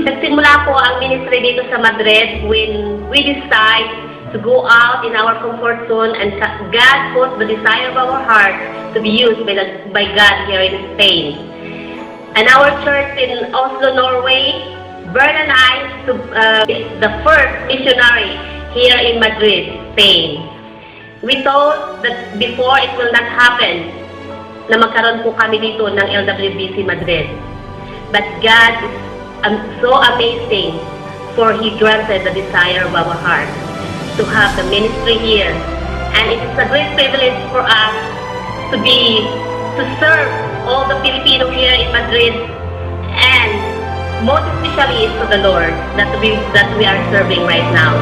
Nagsimula po ang ministry dito sa Madrid when we decide to go out in our comfort zone, and God put the desire of our heart to be used by God here in Spain. And our church in Oslo, Norway, Bern and I, the first missionary here in Madrid, Spain. We thought that before it will not happen na magkaroon po kami dito ng LWBC Madrid. But God is so amazing, for He granted the desire of our heart to have the ministry here. And it is a great privilege for us to serve all the Filipinos here in Madrid, and most especially to the Lord that we are serving right now.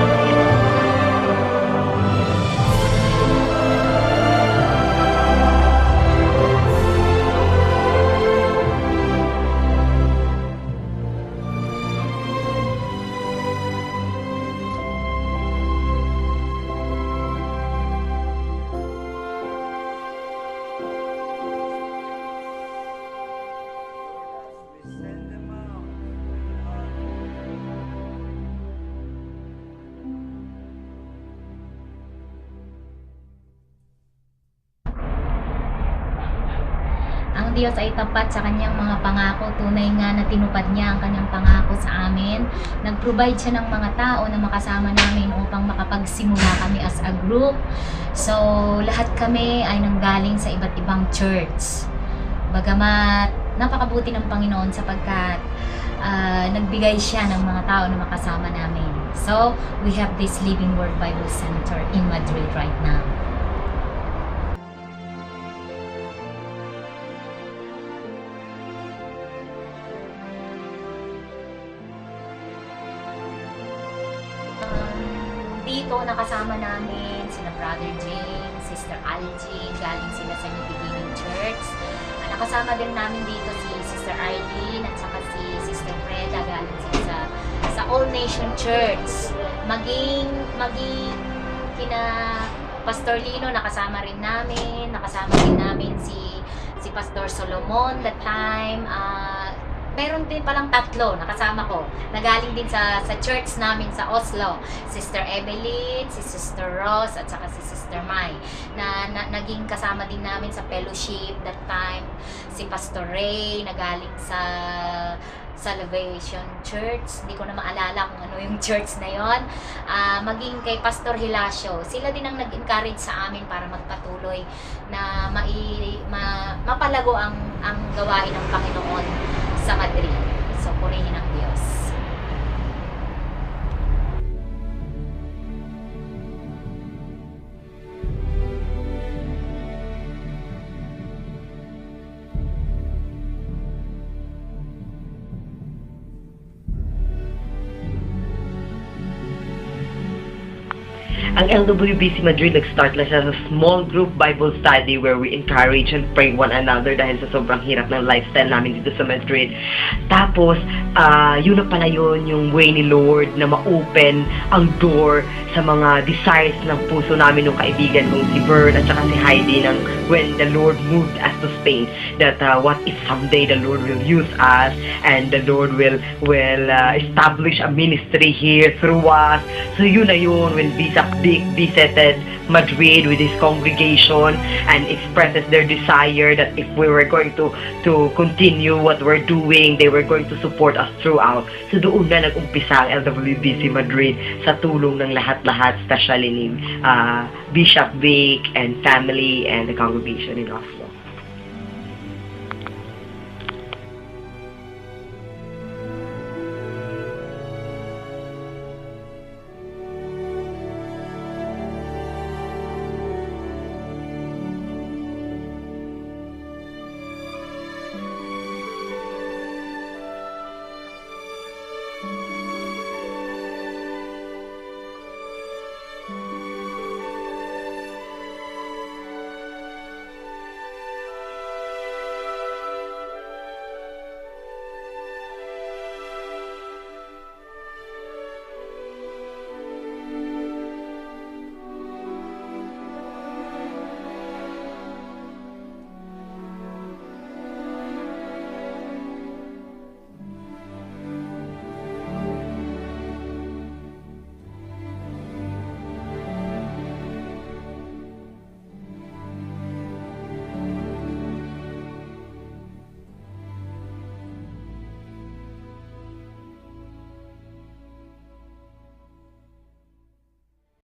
Ang Diyos ay tapat sa kanyang mga pangako. Tunay nga na tinupad niya ang kanyang pangako sa amin. Nag-provide siya ng mga tao na makasama namin upang makapagsimula kami as a group. So, lahat kami ay nanggaling sa iba't ibang church. Bagamat napakabuti ng Panginoon sapagkat nagbigay siya ng mga tao na makasama namin. So, we have this Living Word Bible Center in Madrid right now. Dito nakasama namin sina Brother James, Sister Algie, galing sila sa New Beginning Church. Nakasama din namin dito si Sister Arlene at saka si Sister Freda, galing sila sa All Nation Church. Maging kina Pastor Lino nakasama rin namin si Pastor Solomon that time. Meron din palang tatlo nakasama ko. Nagaling din sa church namin sa Oslo. Sister Evelyn, si Sister Rose, at saka si Sister Mai. Naging kasama din namin sa fellowship that time. Si Pastor Ray, nagaling sa Salvation Church. Hindi ko na maalala kung ano yung church na yon. Maging kay Pastor Hilasio. Sila din ang nag-encourage sa amin para magpatuloy na mapalago ang gawain ng Panginoon sa Madrid. So, purihin ang Diyos. Ang LWBC Madrid nag-start lang siya sa small group Bible study where we encourage and pray one another dahil sa sobrang hirap ng lifestyle namin dito sa Madrid. Tapos, yun na pala yun, yung way ni Lord na ma-open ang door sa mga desires ng puso namin ng kaibigan kong si Bern at saka si Heidi when the Lord moved us to Spain. That what if someday the Lord will use us and the Lord will establish a ministry here through us. So yun na yun when Vic visited Madrid with his congregation and expresses their desire that if we were going to continue what we're doing, they were going to support us throughout. So doon na nag-umpisa ang LWBC Madrid sa tulong ng lahat-lahat, especially ni Bishop Vic and family and the congregation in Oslo.